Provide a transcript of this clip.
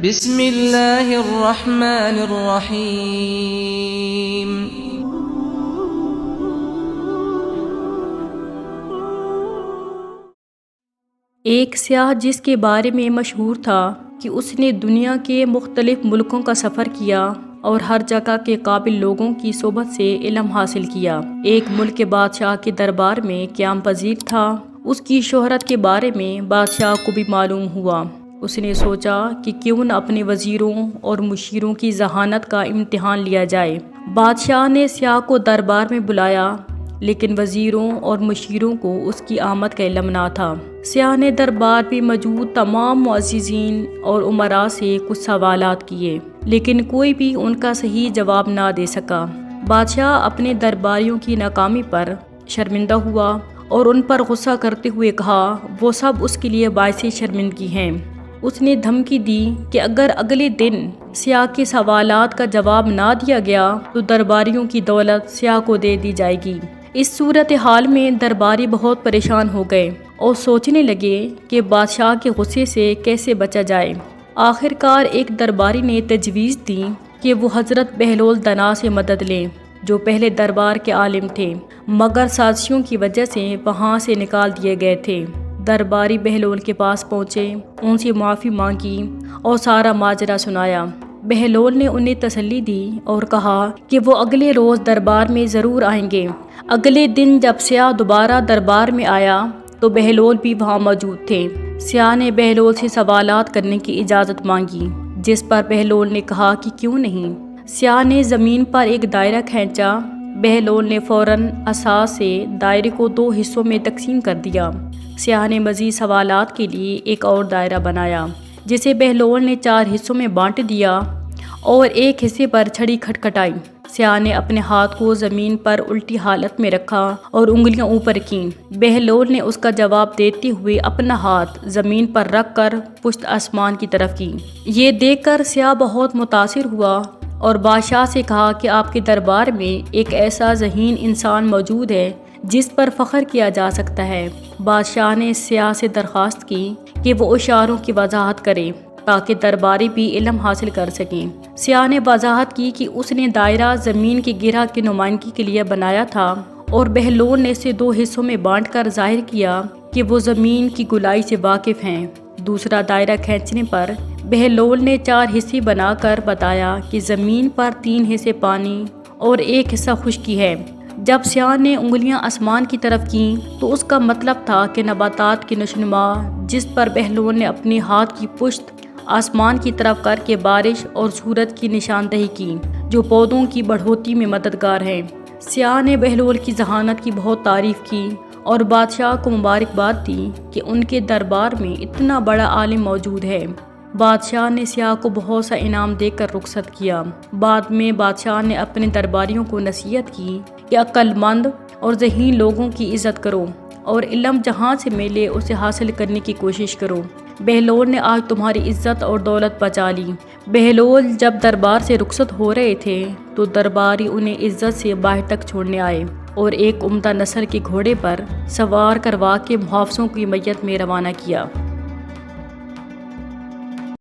بسم اللہ الرحمن الرحیم۔ ایک سیاح جس کے بارے میں مشہور تھا کہ اس نے دنیا کے مختلف ملکوں کا سفر کیا اور ہر جگہ کے قابل لوگوں کی صحبت سے علم حاصل کیا، ایک ملک کے بادشاہ کے دربار میں قیام پذیر تھا۔ اس کی شہرت کے بارے میں بادشاہ کو بھی معلوم ہوا۔ اس نے سوچا کہ کیوں نہ اپنے وزیروں اور مشیروں کی ذہانت کا امتحان لیا جائے۔ بادشاہ نے سیاح کو دربار میں بلایا، لیکن وزیروں اور مشیروں کو اس کی آمد کا علم نہ تھا۔ سیاح نے دربار میں موجود تمام معززین اور امراء سے کچھ سوالات کیے، لیکن کوئی بھی ان کا صحیح جواب نہ دے سکا۔ بادشاہ اپنے درباریوں کی ناکامی پر شرمندہ ہوا اور ان پر غصہ کرتے ہوئے کہا وہ سب اس کے لیے باعث شرمندگی ہیں۔ اس نے دھمکی دی کہ اگر اگلے دن سیاح کے سوالات کا جواب نہ دیا گیا تو درباریوں کی دولت سیاح کو دے دی جائے گی۔ اس صورتحال میں درباری بہت پریشان ہو گئے اور سوچنے لگے کہ بادشاہ کے غصے سے کیسے بچا جائے۔ آخر کار ایک درباری نے تجویز دی کہ وہ حضرت بہلول دنا سے مدد لیں، جو پہلے دربار کے عالم تھے، مگر سازشوں کی وجہ سے وہاں سے نکال دیے گئے تھے۔ درباری بہلول کے پاس پہنچے، ان سے معافی مانگی اور سارا ماجرا سنایا۔ بہلول نے انہیں تسلی دی اور کہا کہ وہ اگلے روز دربار میں ضرور آئیں گے۔ اگلے دن جب سیاح دوبارہ دربار میں آیا تو بہلول بھی وہاں موجود تھے۔ سیاح نے بہلول سے سوالات کرنے کی اجازت مانگی، جس پر بہلول نے کہا کہ کیوں نہیں۔ سیاح نے زمین پر ایک دائرہ کھینچا۔ بہلول نے فوراً عصا سے دائرے کو 2 حصوں میں تقسیم کر دیا۔ سیاح نے مزید سوالات کے لیے ایک اور دائرہ بنایا، جسے بہلول نے 4 حصوں میں بانٹ دیا اور ایک حصے پر چھڑی کھٹکھٹائی۔ سیاح نے اپنے ہاتھ کو زمین پر الٹی حالت میں رکھا اور انگلیاں اوپر کیں۔ بہلول نے اس کا جواب دیتے ہوئے اپنا ہاتھ زمین پر رکھ کر پشت آسمان کی طرف کی۔ یہ دیکھ کر سیاح بہت متاثر ہوا اور بادشاہ سے کہا کہ آپ کے دربار میں ایک ایسا ذہین انسان موجود ہے جس پر فخر کیا جا سکتا ہے۔ بادشاہ نے سیاح سے درخواست کی کہ وہ اشاروں کی وضاحت کرے تاکہ درباری بھی علم حاصل کر سکیں۔ سیاح نے وضاحت کی کہ اس نے دائرہ زمین کی گرہ کی نمائندگی کے لیے بنایا تھا اور بہلول نے اسے 2 حصوں میں بانٹ کر ظاہر کیا کہ وہ زمین کی گولائی سے واقف ہیں۔ دوسرا دائرہ کھینچنے پر بہلول نے 4 حصے بنا کر بتایا کہ زمین پر 3 حصے پانی اور 1 حصہ خشکی ہے۔ جب سیاح نے انگلیاں آسمان کی طرف کیں تو اس کا مطلب تھا کہ نباتات کی نشوونما، جس پر بہلول نے اپنے ہاتھ کی پشت آسمان کی طرف کر کے بارش اور سورج کی نشاندہی کی، جو پودوں کی بڑھوتری میں مددگار ہیں۔ سیاح نے بہلول کی ذہانت کی بہت تعریف کی اور بادشاہ کو مبارکباد دی کہ ان کے دربار میں اتنا بڑا عالم موجود ہے۔ بادشاہ نے سیاح کو بہت سا انعام دے کر رخصت کیا۔ بعد میں بادشاہ نے اپنے درباریوں کو نصیحت کی کہ عقل مند اور ذہین لوگوں کی عزت کرو اور علم جہاں سے ملے اسے حاصل کرنے کی کوشش کرو۔ بہلول نے آج تمہاری عزت اور دولت بچا لی۔ بہلول جب دربار سے رخصت ہو رہے تھے تو درباری انہیں عزت سے باہر تک چھوڑنے آئے اور ایک عمدہ نسل کے گھوڑے پر سوار کروا کے محافظوں کی میت میں روانہ کیا۔